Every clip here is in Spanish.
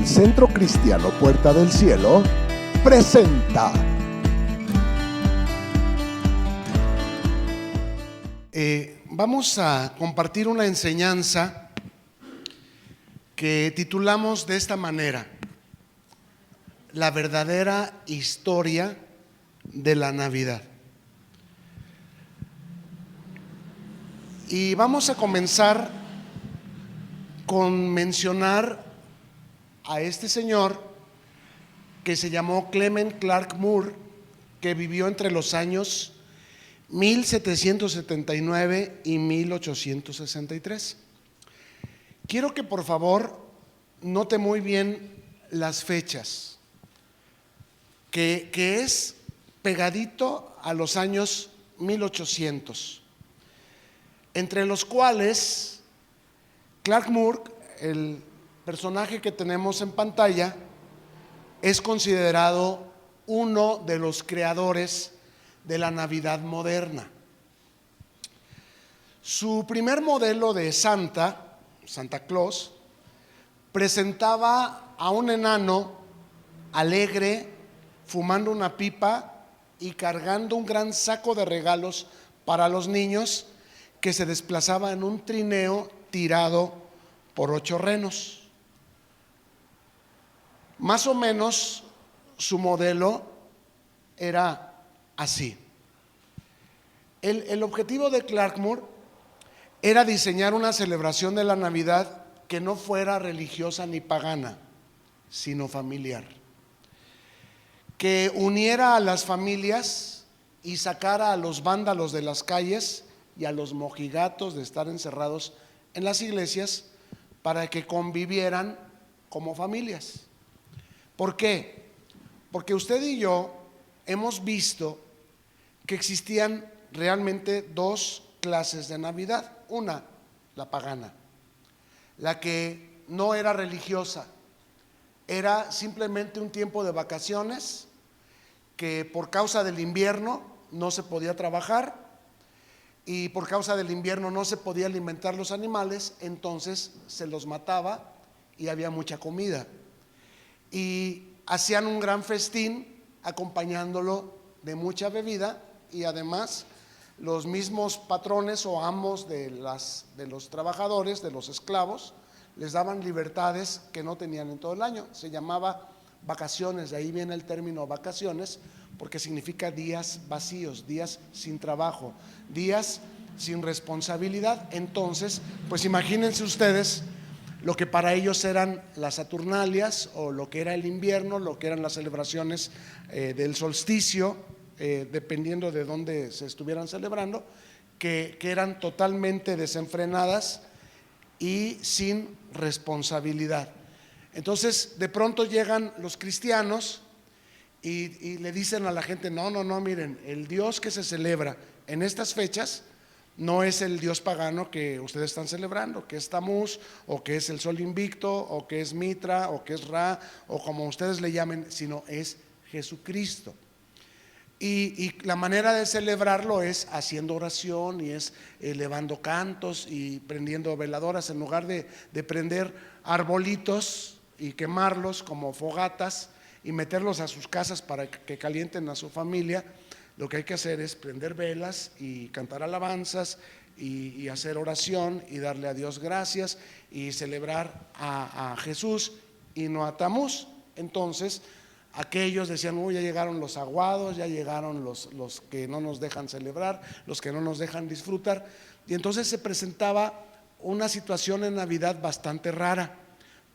El Centro Cristiano Puerta del Cielo presenta vamos a compartir una enseñanza que titulamos de esta manera: la verdadera historia de la Navidad. Y vamos a comenzar con mencionar a este señor que se llamó Clement Clarke Moore, que vivió entre los años 1779 y 1863. Quiero que por favor note muy bien las fechas, que es pegadito a los años 1800, entre los cuales Clarke Moore, el personaje que tenemos en pantalla, es considerado uno de los creadores de la Navidad moderna. Su primer modelo de Santa Claus, presentaba a un enano alegre, fumando una pipa y cargando un gran saco de regalos para los niños, que se desplazaba en un trineo tirado por 8 renos. Más o menos su modelo era así. El objetivo de Clarke Moore era diseñar una celebración de la Navidad que no fuera religiosa ni pagana, sino familiar, que uniera a las familias y sacara a los vándalos de las calles y a los mojigatos de estar encerrados en las iglesias, para que convivieran como familias. ¿Por qué? Porque usted y yo hemos visto que existían realmente dos clases de Navidad. Una, la pagana, la que no era religiosa, era simplemente un tiempo de vacaciones, que por causa del invierno no se podía trabajar, y por causa del invierno no se podía alimentar los animales, entonces se los mataba y había mucha comida, y hacían un gran festín acompañándolo de mucha bebida, y además los mismos patrones o amos de los trabajadores, de los esclavos, les daban libertades que no tenían en todo el año. Se llamaba vacaciones, de ahí viene el término vacaciones, porque significa días vacíos, días sin trabajo, días sin responsabilidad. Entonces, pues imagínense ustedes lo que para ellos eran las Saturnalias, o lo que era el invierno, lo que eran las celebraciones del solsticio, dependiendo de dónde se estuvieran celebrando, que eran totalmente desenfrenadas y sin responsabilidad. Entonces, de pronto llegan los cristianos y le dicen a la gente: no, miren, el Dios que se celebra en estas fechas no es el Dios pagano que ustedes están celebrando, que es Tamuz, o que es el Sol Invicto, o que es Mitra, o que es Ra, o como ustedes le llamen, sino es Jesucristo. Y la manera de celebrarlo es haciendo oración, y es elevando cantos y prendiendo veladoras, en lugar de prender arbolitos y quemarlos como fogatas y meterlos a sus casas para que calienten a su familia. Lo que hay que hacer es prender velas y cantar alabanzas y hacer oración y darle a Dios gracias y celebrar a Jesús y no a Tamuz. Entonces aquellos decían: uy, ya llegaron los aguados, ya llegaron los que no nos dejan celebrar, los que no nos dejan disfrutar. Y entonces se presentaba una situación en Navidad bastante rara,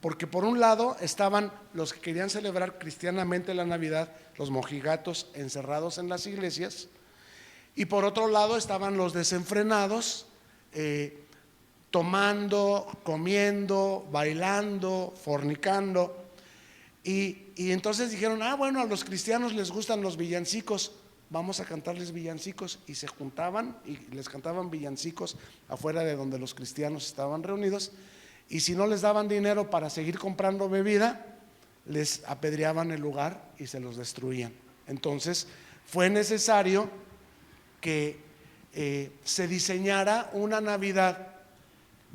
porque por un lado estaban los que querían celebrar cristianamente la Navidad, los mojigatos encerrados en las iglesias, y por otro lado estaban los desenfrenados, tomando, comiendo, bailando, fornicando. Y entonces dijeron: bueno, a los cristianos les gustan los villancicos, vamos a cantarles villancicos. Y se juntaban y les cantaban villancicos afuera de donde los cristianos estaban reunidos, y si no les daban dinero para seguir comprando bebida, les apedreaban el lugar y se los destruían. Entonces fue necesario que se diseñara una Navidad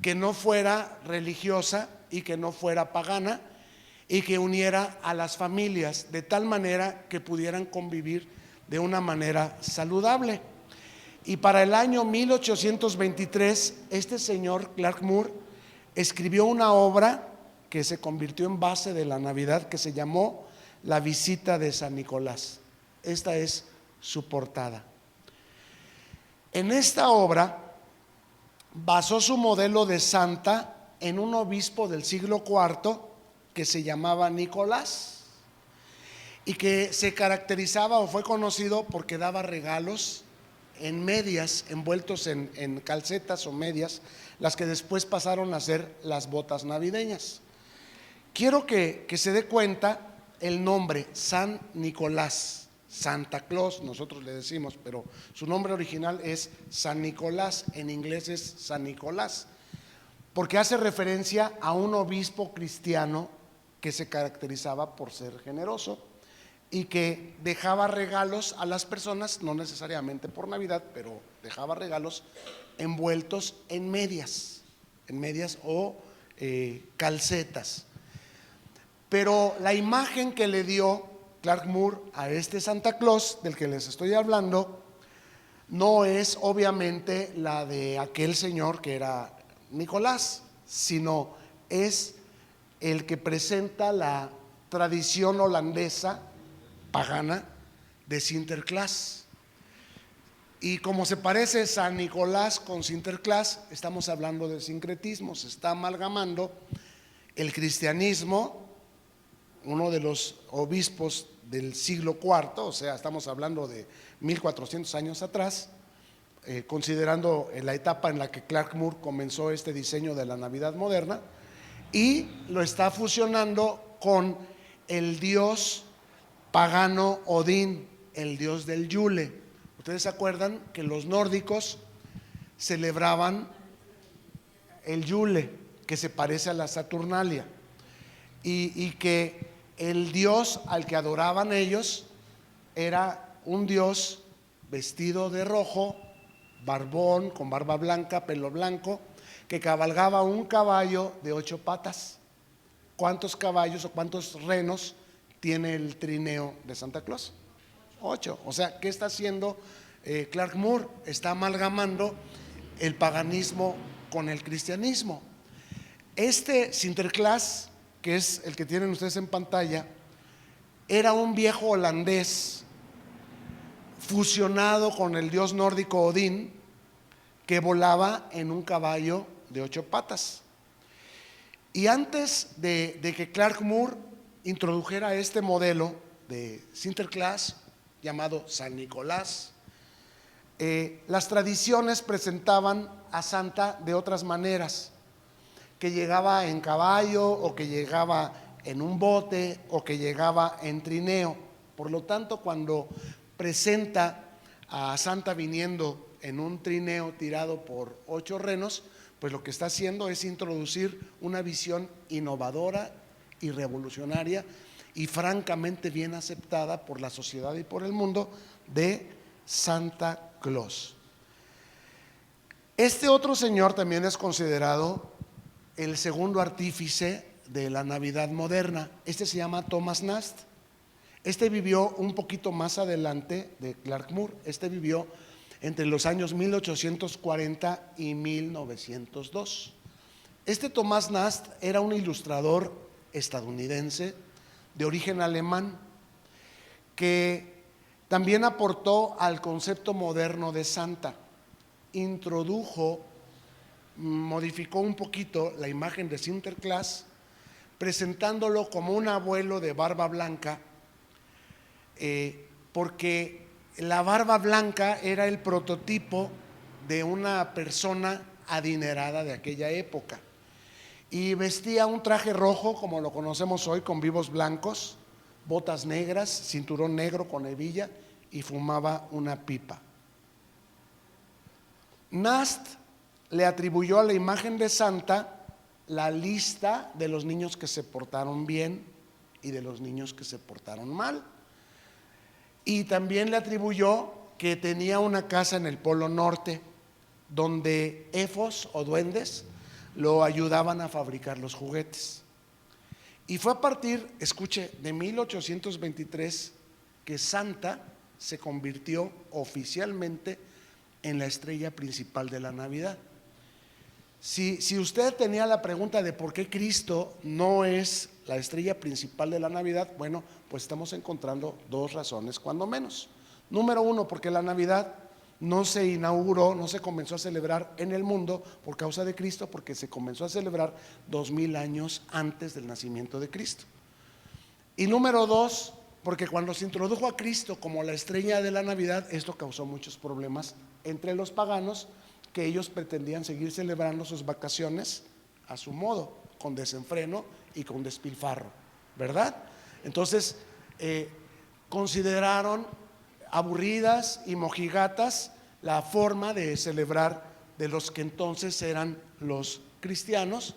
que no fuera religiosa y que no fuera pagana, y que uniera a las familias de tal manera que pudieran convivir de una manera saludable. Y para el año 1823, este señor Clark Moore escribió una obra que se convirtió en base de la Navidad, que se llamó La visita de San Nicolás. Esta es su portada. En esta obra basó su modelo de santa en un obispo del siglo IV que se llamaba Nicolás y que se caracterizaba o fue conocido porque daba regalos en medias, envueltos en calcetas o medias, las que después pasaron a ser las botas navideñas. Quiero que se dé cuenta el nombre, San Nicolás, Santa Claus, nosotros le decimos, pero su nombre original es San Nicolás, en inglés es San Nicolás, porque hace referencia a un obispo cristiano que se caracterizaba por ser generoso y que dejaba regalos a las personas, no necesariamente por Navidad, pero dejaba regalos envueltos en medias o calcetas. Pero la imagen que le dio Clark Moore a este Santa Claus del que les estoy hablando no es obviamente la de aquel señor que era Nicolás, sino es el que presenta la tradición holandesa pagana de Sinterklaas. Y como se parece San Nicolás con Sinterklaas, estamos hablando de sincretismo, se está amalgamando el cristianismo, uno de los obispos del siglo IV, o sea, estamos hablando de 1400 años atrás, considerando la etapa en la que Clark Moore comenzó este diseño de la Navidad moderna, y lo está fusionando con el dios pagano Odín, el dios del Yule. Ustedes se acuerdan que los nórdicos celebraban el Yule, que se parece a la Saturnalia, y que el dios al que adoraban ellos era un dios vestido de rojo, barbón, con barba blanca, pelo blanco, que cabalgaba un caballo de 8 patas. ¿Cuántos caballos o cuántos renos tiene el trineo de Santa Claus? 8. O sea, ¿qué está haciendo Clark Moore? Está amalgamando el paganismo con el cristianismo. Este Sinterklaas, que es el que tienen ustedes en pantalla, era un viejo holandés fusionado con el dios nórdico Odín, que volaba en un caballo de 8 patas. Y antes de que Clark Moore introdujera este modelo de Sinterklaas llamado San Nicolás, las tradiciones presentaban a Santa de otras maneras, que llegaba en caballo o que llegaba en un bote o que llegaba en trineo. Por lo tanto, cuando presenta a Santa viniendo en un trineo tirado por 8 renos, pues lo que está haciendo es introducir una visión innovadora y revolucionaria y francamente bien aceptada por la sociedad y por el mundo de Santa Claus. Este otro señor también es considerado el segundo artífice de la Navidad moderna. Este se llama Thomas Nast. Este vivió un poquito más adelante de Clark Moore. Este vivió entre los años 1840 y 1902. Este Thomas Nast era un ilustrador estadounidense de origen alemán que también aportó al concepto moderno de Santa. Introdujo, modificó un poquito la imagen de Sinterklaas, presentándolo como un abuelo de barba blanca, porque la barba blanca era el prototipo de una persona adinerada de aquella época, y vestía un traje rojo como lo conocemos hoy, con vivos blancos, botas negras, cinturón negro con hebilla, y fumaba una pipa. Nast le atribuyó a la imagen de Santa la lista de los niños que se portaron bien y de los niños que se portaron mal, y también le atribuyó que tenía una casa en el Polo Norte donde elfos o duendes lo ayudaban a fabricar los juguetes. Y fue a partir, escuche, de 1823 que Santa se convirtió oficialmente en la estrella principal de la Navidad. Si usted tenía la pregunta de por qué Cristo no es la estrella principal de la Navidad, bueno, pues estamos encontrando dos razones cuando menos. Número uno, porque la Navidad no se inauguró, no se comenzó a celebrar en el mundo por causa de Cristo, porque se comenzó a celebrar 2000 años antes del nacimiento de Cristo. Y número dos, porque cuando se introdujo a Cristo como la estrella de la Navidad, esto causó muchos problemas entre los paganos, que ellos pretendían seguir celebrando sus vacaciones a su modo, con desenfreno y con despilfarro, ¿verdad? Entonces consideraron aburridas y mojigatas la forma de celebrar de los que entonces eran los cristianos,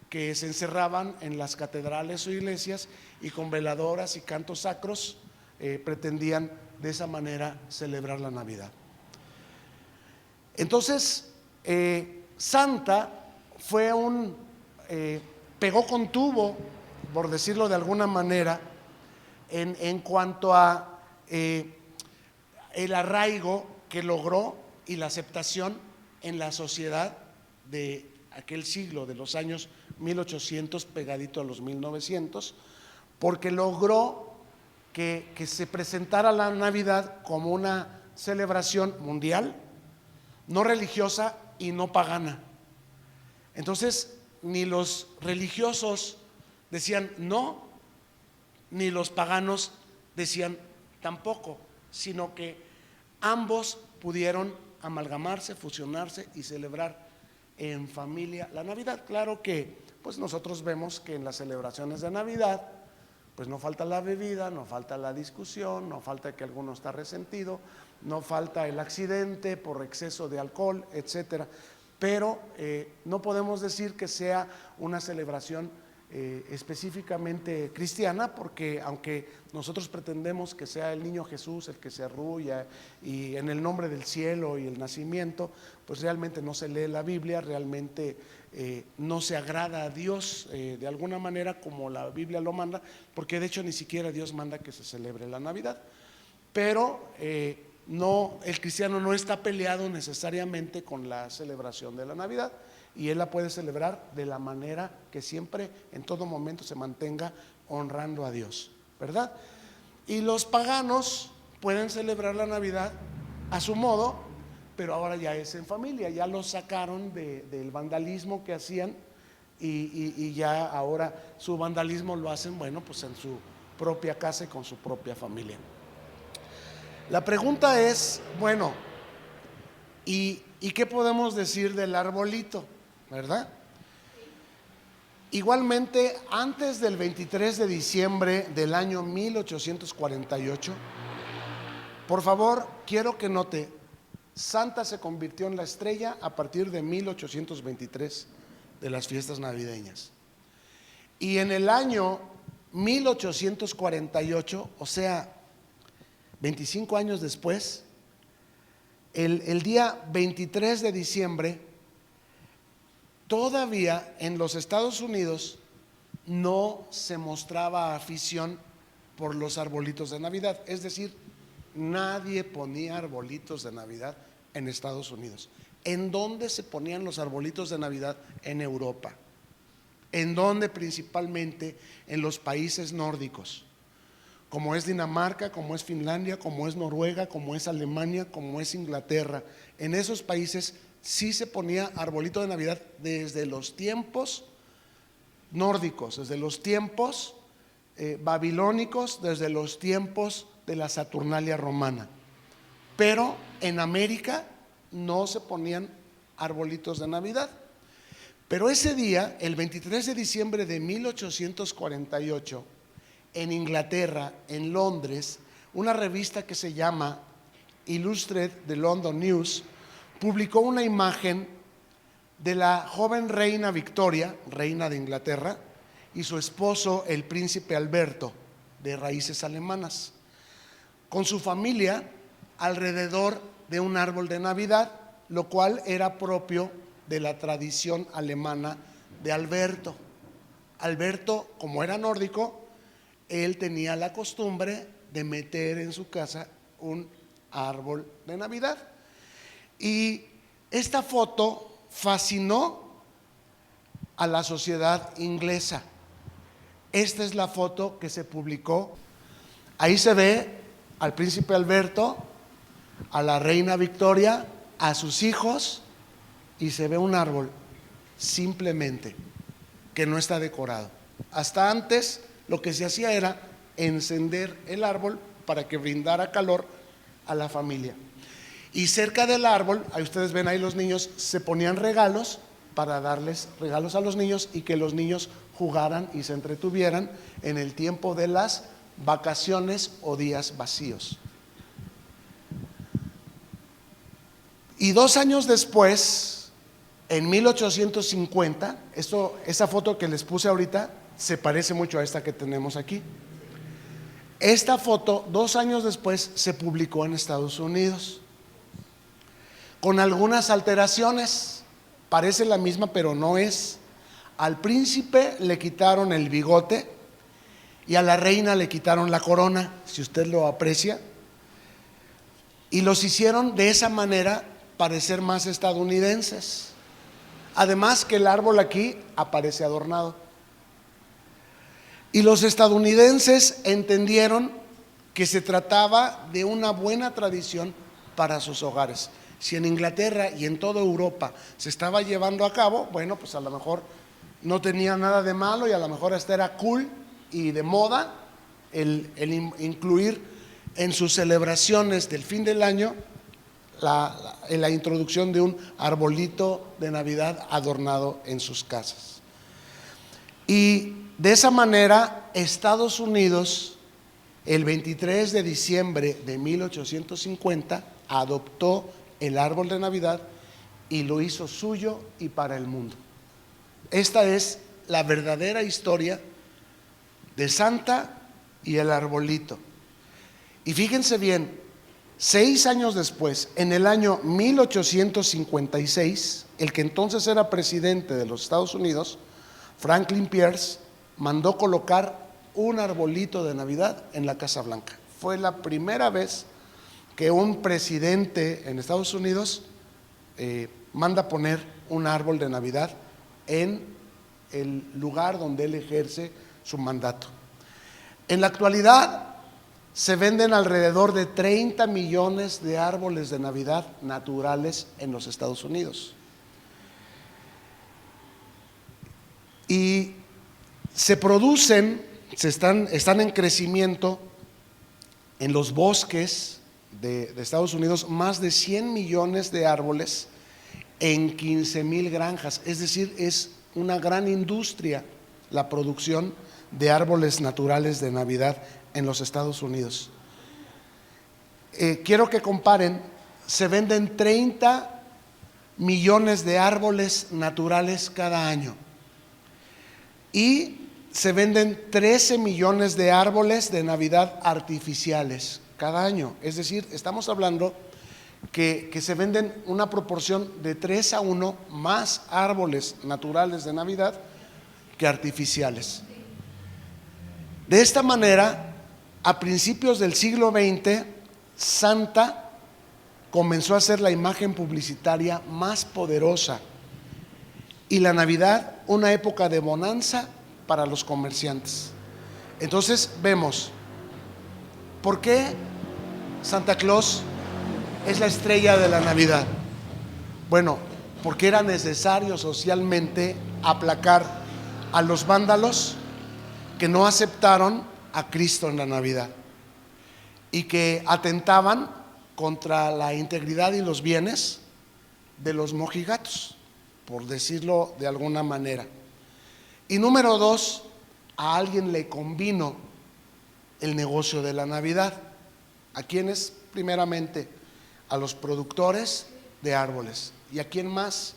que se encerraban en las catedrales o iglesias y con veladoras y cantos sacros pretendían de esa manera celebrar la Navidad. Entonces Santa fue pegó con tubo, por decirlo de alguna manera, en cuanto a el arraigo que logró y la aceptación en la sociedad de aquel siglo, de los años 1800 pegadito a los 1900, porque logró que se presentara la Navidad como una celebración mundial, no religiosa y no pagana. Entonces, ni los religiosos decían no, ni los paganos decían tampoco, sino que ambos pudieron amalgamarse, fusionarse y celebrar en familia la Navidad. Claro que pues nosotros vemos que en las celebraciones de Navidad pues no falta la bebida, no falta la discusión, no falta que alguno está resentido, no falta el accidente por exceso de alcohol, etcétera. Pero no podemos decir que sea una celebración específicamente cristiana, porque aunque nosotros pretendemos que sea el niño Jesús el que se arrulla y en el nombre del cielo y el nacimiento, pues realmente no se lee la Biblia, realmente no se agrada a Dios de alguna manera como la Biblia lo manda, porque de hecho ni siquiera Dios manda que se celebre la Navidad. Pero no, el cristiano no está peleado necesariamente con la celebración de la Navidad, y él la puede celebrar de la manera que siempre, en todo momento, se mantenga honrando a Dios, ¿verdad? Y los paganos pueden celebrar la Navidad a su modo, pero ahora ya es en familia, ya los sacaron del vandalismo que hacían y ya ahora su vandalismo lo hacen, bueno, pues en su propia casa y con su propia familia. La pregunta es, bueno, ¿y qué podemos decir del arbolito? ¿Verdad? Igualmente, antes del 23 de diciembre del año 1848, por favor, quiero que note, Santa se convirtió en la estrella a partir de 1823 de las fiestas navideñas. Y en el año 1848, o sea, 25 años después, el día 23 de diciembre, todavía en los Estados Unidos no se mostraba afición por los arbolitos de Navidad. Es decir, nadie ponía arbolitos de Navidad en Estados Unidos. ¿En dónde se ponían los arbolitos de Navidad? En Europa. ¿En dónde? Principalmente en los países nórdicos, como es Dinamarca, como es Finlandia, como es Noruega, como es Alemania, como es Inglaterra. En esos países sí se ponía arbolito de Navidad desde los tiempos nórdicos, desde los tiempos babilónicos, desde los tiempos de la Saturnalia romana. Pero en América no se ponían arbolitos de Navidad. Pero ese día, el 23 de diciembre de 1848, en Inglaterra, en Londres, una revista que se llama Illustrated The London News publicó una imagen de la joven reina Victoria, reina de Inglaterra, y su esposo, el príncipe Alberto, de raíces alemanas, con su familia alrededor de un árbol de Navidad, lo cual era propio de la tradición alemana de Alberto. Alberto, como era nórdico, él tenía la costumbre de meter en su casa un árbol de Navidad. Y esta foto fascinó a la sociedad inglesa. Esta es la foto que se publicó. Ahí se ve al príncipe Alberto, a la reina Victoria, a sus hijos, y se ve un árbol simplemente que no está decorado. Hasta antes lo que se hacía era encender el árbol para que brindara calor a la familia. Y cerca del árbol, ahí ustedes ven ahí los niños, se ponían regalos para darles regalos a los niños y que los niños jugaran y se entretuvieran en el tiempo de las vacaciones o días vacíos. Y 2 años después, en 1850, esa foto que les puse ahorita se parece mucho a esta que tenemos aquí. Esta foto, 2 años después, se publicó en Estados Unidos, con algunas alteraciones. Parece la misma, pero no es. Al príncipe le quitaron el bigote y a la reina le quitaron la corona, si usted lo aprecia, y los hicieron de esa manera parecer más estadounidenses. Además que el árbol aquí aparece adornado. Y los estadounidenses entendieron que se trataba de una buena tradición para sus hogares. Si en Inglaterra y en toda Europa se estaba llevando a cabo, bueno, pues a lo mejor no tenía nada de malo y a lo mejor hasta era cool y de moda el incluir en sus celebraciones del fin del año la introducción de un arbolito de Navidad adornado en sus casas. Y de esa manera Estados Unidos, el 23 de diciembre de 1850, adoptó el árbol de Navidad y lo hizo suyo y para el mundo. Esta es la verdadera historia de Santa y el arbolito. Y fíjense bien, 6 años después, en el año 1856, el que entonces era presidente de los Estados Unidos, Franklin Pierce, mandó colocar un arbolito de Navidad en la Casa Blanca. Fue la primera vez que un presidente en Estados Unidos manda poner un árbol de Navidad en el lugar donde él ejerce su mandato. En la actualidad se venden alrededor de 30 millones de árboles de Navidad naturales en los Estados Unidos. Y se producen, están en crecimiento en los bosques de Estados Unidos más de 100 millones de árboles en 15,000 granjas. Es decir, es una gran industria la producción de árboles naturales de Navidad en los Estados Unidos. Quiero que comparen, se venden 30 millones de árboles naturales cada año y se venden 13 millones de árboles de Navidad artificiales cada año. Es decir, estamos hablando que se venden una proporción de 3-1 más árboles naturales de Navidad que artificiales. De esta manera, a principios del siglo XX, Santa comenzó a ser la imagen publicitaria más poderosa y la Navidad una época de bonanza para los comerciantes. Entonces vemos, ¿por qué Santa Claus es la estrella de la Navidad? Bueno, porque era necesario socialmente aplacar a los vándalos que no aceptaron a Cristo en la Navidad y que atentaban contra la integridad y los bienes de los mojigatos, por decirlo de alguna manera. Y número 2, a alguien le convino el negocio de la Navidad. ¿A quiénes? Primeramente a los productores de árboles. ¿Y a quién más?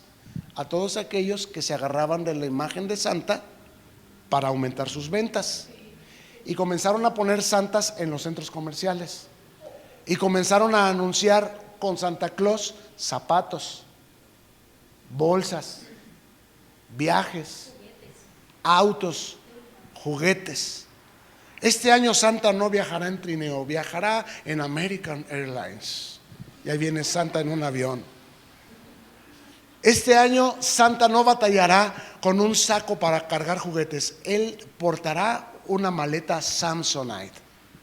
A todos aquellos que se agarraban de la imagen de Santa para aumentar sus ventas. Y comenzaron a poner santas en los centros comerciales. Y comenzaron a anunciar con Santa Claus zapatos, bolsas, viajes, autos, juguetes. Este año Santa no viajará en trineo, viajará en American Airlines. Y ahí viene Santa en un avión. Este año Santa no batallará con un saco para cargar juguetes. Él portará una maleta Samsonite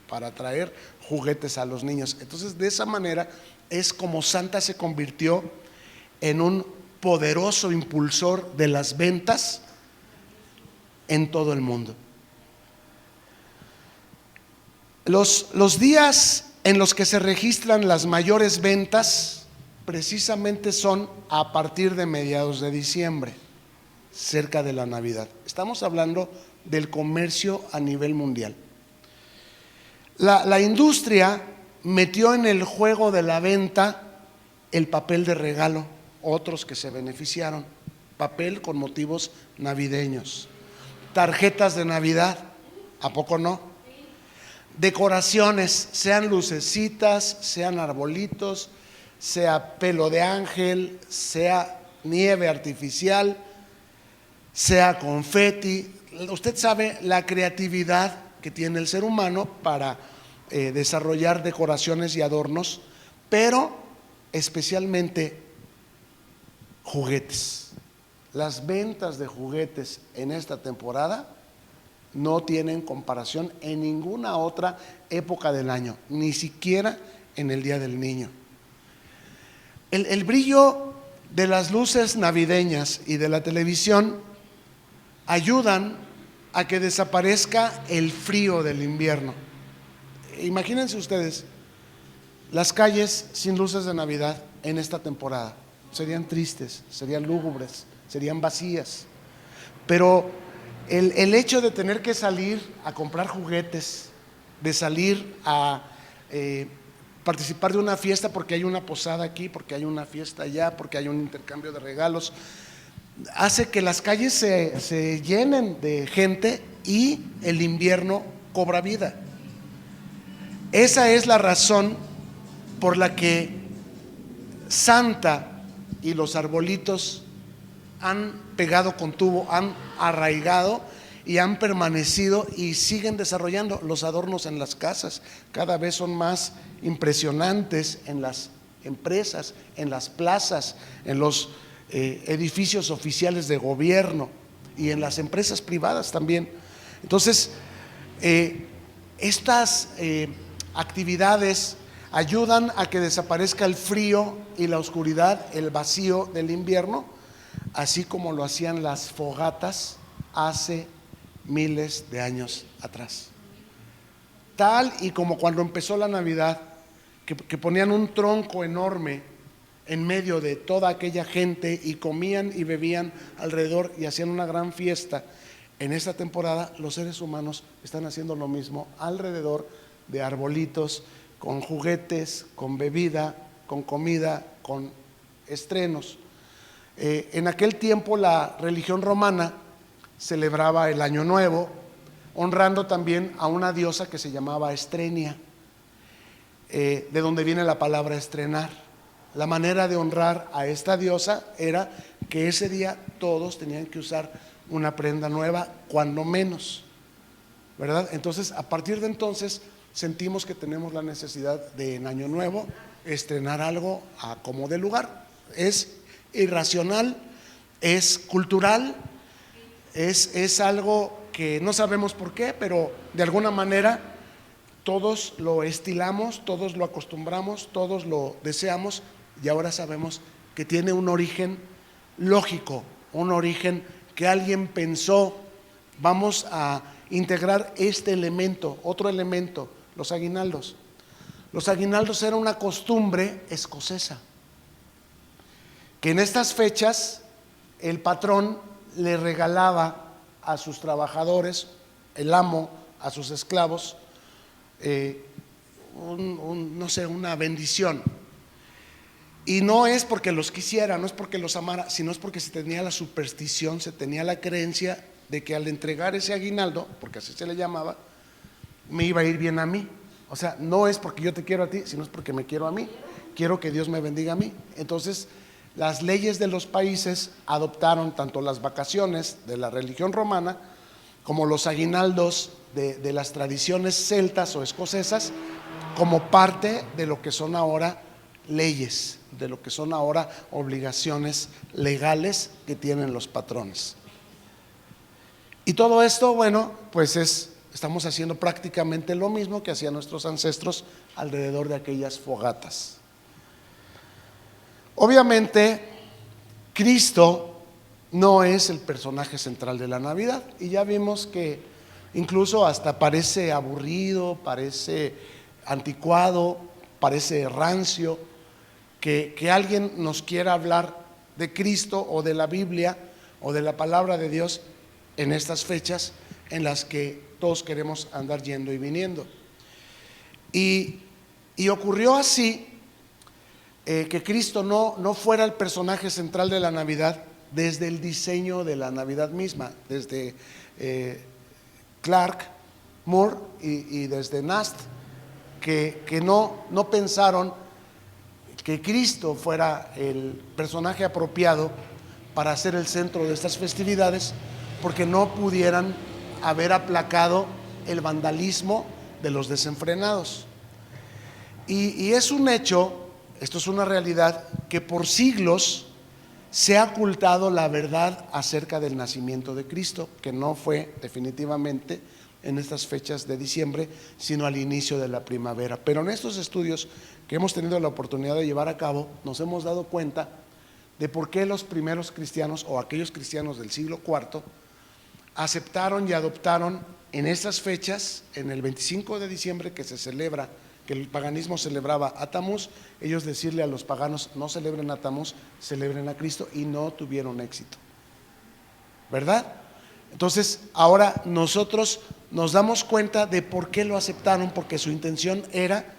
para traer juguetes a los niños. Entonces, de esa manera es como Santa se convirtió en un poderoso impulsor de las ventas en todo el mundo. Los días en los que se registran las mayores ventas precisamente son a partir de mediados de diciembre, cerca de la Navidad. Estamos hablando del comercio a nivel mundial. La industria metió en el juego de la venta el papel de regalo, otros que se beneficiaron, papel con motivos navideños, tarjetas de Navidad, ¿a poco no? Decoraciones, sean lucecitas, sean arbolitos, sea pelo de ángel, sea nieve artificial, sea confeti. Usted sabe la creatividad que tiene el ser humano para desarrollar decoraciones y adornos, pero especialmente juguetes. Las ventas de juguetes en esta temporada no tienen comparación en ninguna otra época del año, ni siquiera en el Día del Niño. El brillo de las luces navideñas y de la televisión ayudan a que desaparezca el frío del invierno. Imagínense ustedes las calles sin luces de Navidad en esta temporada. Serían tristes, serían lúgubres, serían vacías. Pero el hecho de tener que salir a comprar juguetes, de salir a participar de una fiesta porque hay una posada aquí, porque hay una fiesta allá, porque hay un intercambio de regalos, hace que las calles se llenen de gente y el invierno cobra vida. Esa es la razón por la que Santa y los arbolitos han pegado con tubo, han arraigado y han permanecido y siguen desarrollando los adornos en las casas. Cada vez son más impresionantes en las empresas, en las plazas, en los edificios oficiales de gobierno y en las empresas privadas también. Entonces, estas actividades ayudan a que desaparezca el frío y la oscuridad, el vacío del invierno, así como lo hacían las fogatas hace miles de años atrás. Tal y como cuando empezó la Navidad, que ponían un tronco enorme en medio de toda aquella gente y comían y bebían alrededor y hacían una gran fiesta. En esta temporada los seres humanos están haciendo lo mismo alrededor de arbolitos, con juguetes, con bebida, con comida, con estrenos. En aquel tiempo la religión romana celebraba el Año Nuevo, honrando también a una diosa que se llamaba Estrenia, de donde viene la palabra estrenar. La manera de honrar a esta diosa era que ese día todos tenían que usar una prenda nueva, cuando menos, ¿verdad? Entonces, a partir de entonces, sentimos que tenemos la necesidad de en Año Nuevo estrenar algo a como de lugar. Es irracional, es cultural, es algo que no sabemos por qué, pero de alguna manera todos lo estilamos, todos lo acostumbramos, todos lo deseamos, y ahora sabemos que tiene un origen lógico, un origen que alguien pensó: vamos a integrar este elemento, otro elemento, los aguinaldos. Los aguinaldos era una costumbre escocesa, que en estas fechas el patrón le regalaba a sus trabajadores, el amo a sus esclavos, no sé, una bendición. Y no es porque los quisiera, no es porque los amara, sino es porque se tenía la superstición, se tenía la creencia de que al entregar ese aguinaldo, porque así se le llamaba, me iba a ir bien a mí. O sea, no es porque yo te quiero a ti, sino es porque me quiero a mí. Quiero que Dios me bendiga a mí. Entonces, las leyes de los países adoptaron tanto las vacaciones de la religión romana como los aguinaldos de las tradiciones celtas o escocesas, como parte de lo que son ahora leyes, de lo que son ahora obligaciones legales que tienen los patrones. Y todo esto, bueno, pues estamos haciendo prácticamente lo mismo que hacían nuestros ancestros alrededor de aquellas fogatas. Obviamente, Cristo no es el personaje central de la Navidad, y ya vimos que incluso hasta parece aburrido, parece anticuado, parece rancio que alguien nos quiera hablar de Cristo o de la Biblia o de la palabra de Dios en estas fechas en las que todos queremos andar yendo y viniendo. Y ocurrió así, que Cristo no fuera el personaje central de la Navidad desde el diseño de la Navidad misma, desde Clark Moore y desde Nast, que no pensaron que Cristo fuera el personaje apropiado para ser el centro de estas festividades, porque no pudieran haber aplacado el vandalismo de los desenfrenados. Y es un hecho, esto es una realidad, que por siglos se ha ocultado la verdad acerca del nacimiento de Cristo, que no fue definitivamente en estas fechas de diciembre, sino al inicio de la primavera. Pero en estos estudios que hemos tenido la oportunidad de llevar a cabo, nos hemos dado cuenta de por qué los primeros cristianos o aquellos cristianos del siglo IV aceptaron y adoptaron en estas fechas, en el 25 de diciembre que se celebra, que el paganismo celebraba a Tamuz, ellos decirle a los paganos: no celebren a Tamuz, celebren a Cristo, y no tuvieron éxito, ¿verdad? Entonces ahora nosotros nos damos cuenta de por qué lo aceptaron, porque su intención era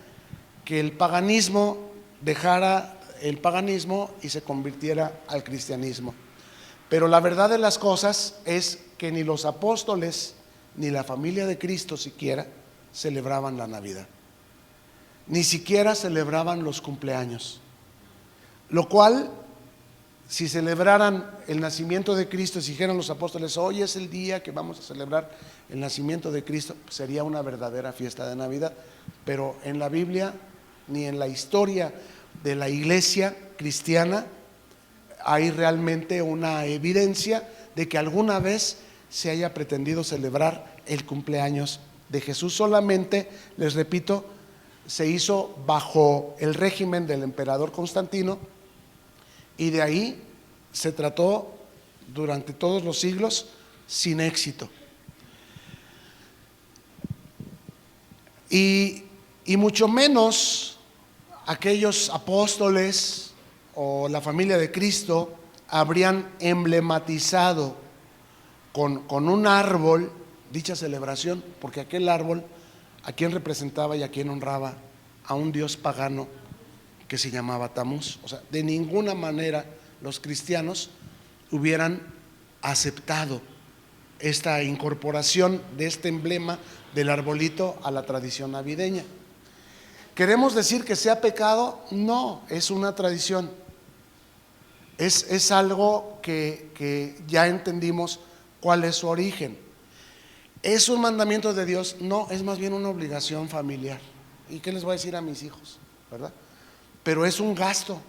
que el paganismo dejara el paganismo y se convirtiera al cristianismo. Pero la verdad de las cosas es que ni los apóstoles ni la familia de Cristo siquiera celebraban la Navidad, ni siquiera celebraban los cumpleaños, lo cual, si celebraran el nacimiento de Cristo, si dijeran los apóstoles: hoy es el día que vamos a celebrar el nacimiento de Cristo, sería una verdadera fiesta de Navidad. Pero en la Biblia ni en la historia de la iglesia cristiana hay realmente una evidencia de que alguna vez se haya pretendido celebrar el cumpleaños de Jesús. Solamente, les repito, se hizo bajo el régimen del emperador Constantino, y de ahí se trató durante todos los siglos sin éxito. Y mucho menos aquellos apóstoles o la familia de Cristo habrían emblematizado con un árbol dicha celebración, porque aquel árbol, ¿a quién representaba y a quién honraba? A un dios pagano que se llamaba Tamuz. O sea, de ninguna manera los cristianos hubieran aceptado esta incorporación de este emblema del arbolito a la tradición navideña. ¿Queremos decir que sea pecado? No, es una tradición. Es algo que ya entendimos cuál es su origen. ¿Es un mandamiento de Dios? No, es más bien una obligación familiar. ¿Y qué les voy a decir a mis hijos? ¿Verdad? Pero es un gasto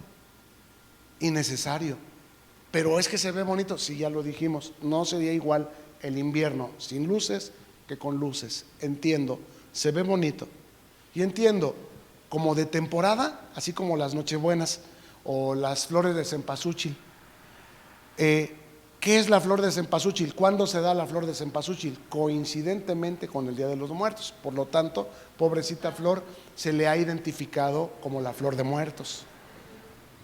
innecesario. Pero es que se ve bonito. Sí, ya lo dijimos, no sería igual el invierno sin luces que con luces. Entiendo, se ve bonito. Y entiendo, como de temporada, así como las nochebuenas o las flores de cempasúchil. ¿Qué es la flor de cempasúchil? ¿Cuándo se da la flor de cempasúchil? Coincidentemente con el Día de los Muertos. Por lo tanto, pobrecita flor, se le ha identificado como la flor de muertos.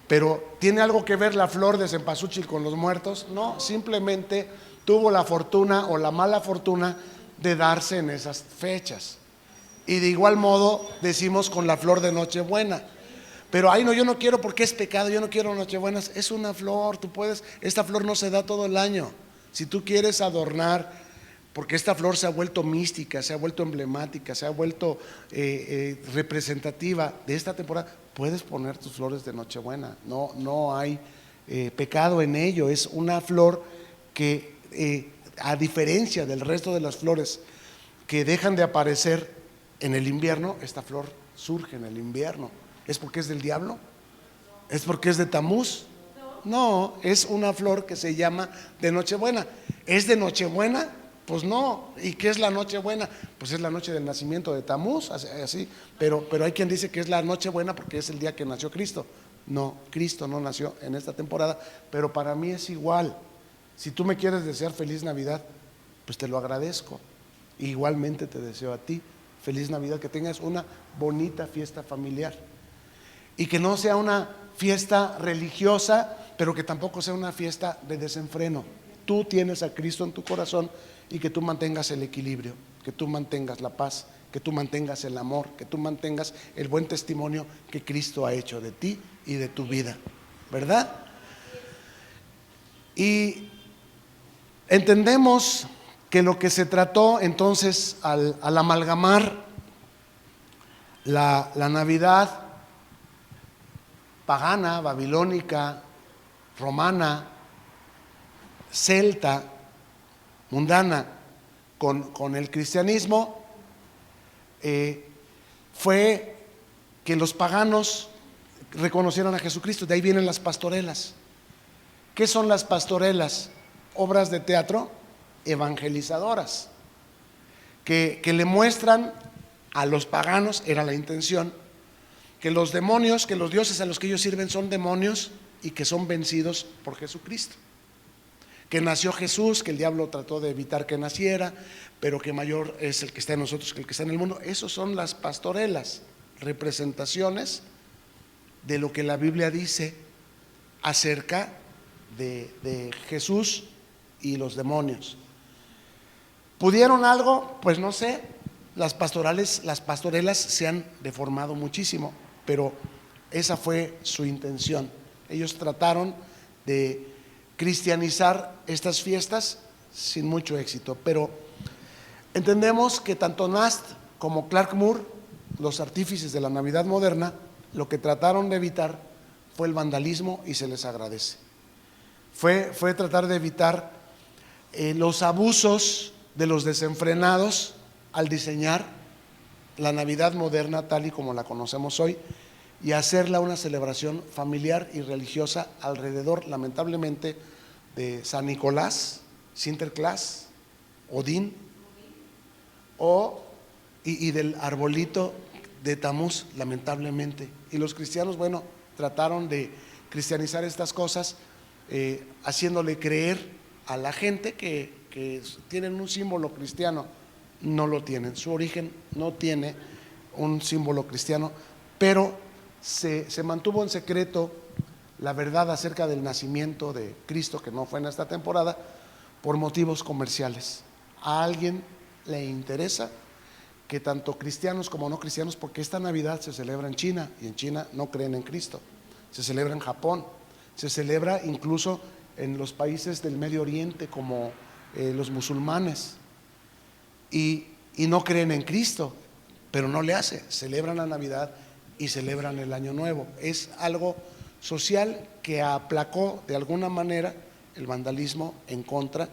Pero ¿tiene algo que ver la flor de cempasúchil con los muertos? No, simplemente tuvo la fortuna o la mala fortuna de darse en esas fechas. Y de igual modo decimos con la flor de Nochebuena. Pero ay no, yo no quiero porque es pecado, yo no quiero Nochebuenas. Es una flor, tú puedes, esta flor no se da todo el año. Si tú quieres adornar, porque esta flor se ha vuelto mística, se ha vuelto emblemática, se ha vuelto representativa de esta temporada, puedes poner tus flores de Nochebuena. No hay pecado en ello. Es una flor que a diferencia del resto de las flores que dejan de aparecer en el invierno, esta flor surge en el invierno. ¿Es porque es del diablo? ¿Es porque es de Tamuz? No, es una flor que se llama de Nochebuena. ¿Es de Nochebuena? Pues no. ¿Y qué es la Nochebuena? Pues es la noche del nacimiento de Tamuz, así. Pero hay quien dice que es la Nochebuena porque es el día que nació Cristo. No, Cristo no nació en esta temporada, pero para mí es igual. Si tú me quieres desear feliz Navidad, pues te lo agradezco. Igualmente te deseo a ti feliz Navidad, que tengas una bonita fiesta familiar y que no sea una fiesta religiosa, pero que tampoco sea una fiesta de desenfreno. Tú tienes a Cristo en tu corazón y que tú mantengas el equilibrio, que tú mantengas la paz, que tú mantengas el amor, que tú mantengas el buen testimonio que Cristo ha hecho de ti y de tu vida, ¿verdad? Y entendemos que lo que se trató entonces al amalgamar la Navidad pagana, babilónica, romana, celta, mundana, con el cristianismo, fue que los paganos reconocieran a Jesucristo. De ahí vienen las pastorelas. ¿Qué son las pastorelas? Obras de teatro evangelizadoras que le muestran a los paganos, era la intención, que los demonios, que los dioses a los que ellos sirven son demonios y que son vencidos por Jesucristo, que nació Jesús, que el diablo trató de evitar que naciera, pero que mayor es el que está en nosotros que el que está en el mundo. Esos son las pastorelas, representaciones de lo que la Biblia dice acerca de Jesús y los demonios. ¿Pudieron algo? Pues no sé. Las pastorelas se han deformado muchísimo, pero esa fue su intención. Ellos trataron de cristianizar estas fiestas sin mucho éxito, pero entendemos que tanto Nast como Clark Moore, los artífices de la Navidad moderna, lo que trataron de evitar fue el vandalismo, y se les agradece. Fue tratar de evitar los abusos de los desenfrenados al diseñar la Navidad moderna tal y como la conocemos hoy y hacerla una celebración familiar y religiosa alrededor, lamentablemente, de San Nicolás, Sinterklaas, Odín y del arbolito de Tamuz, lamentablemente. Y los cristianos, bueno, trataron de cristianizar estas cosas, haciéndole creer a la gente que tienen un símbolo cristiano. No lo tienen, su origen no tiene un símbolo cristiano, pero se mantuvo en secreto la verdad acerca del nacimiento de Cristo, que no fue en esta temporada, por motivos comerciales. A alguien le interesa que tanto cristianos como no cristianos, porque esta Navidad se celebra en China y en China no creen en Cristo, se celebra en Japón, se celebra incluso en los países del Medio Oriente como los musulmanes, y no creen en Cristo, pero no le hace, celebran la Navidad y celebran el Año Nuevo. Es algo social que aplacó de alguna manera el vandalismo en contra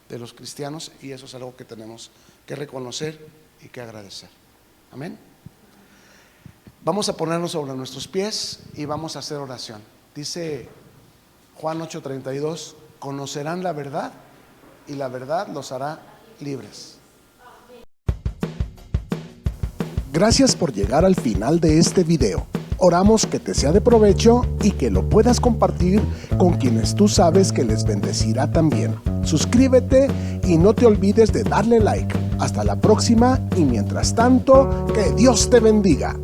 de los cristianos, y eso es algo que tenemos que reconocer y que agradecer. Amén. Vamos a ponernos sobre nuestros pies y vamos a hacer oración. Dice Juan 8:32, conocerán la verdad y la verdad los hará libres. Gracias por llegar al final de este video. Oramos que te sea de provecho y que lo puedas compartir con quienes tú sabes que les bendecirá también. Suscríbete y no te olvides de darle like. Hasta la próxima y mientras tanto, que Dios te bendiga.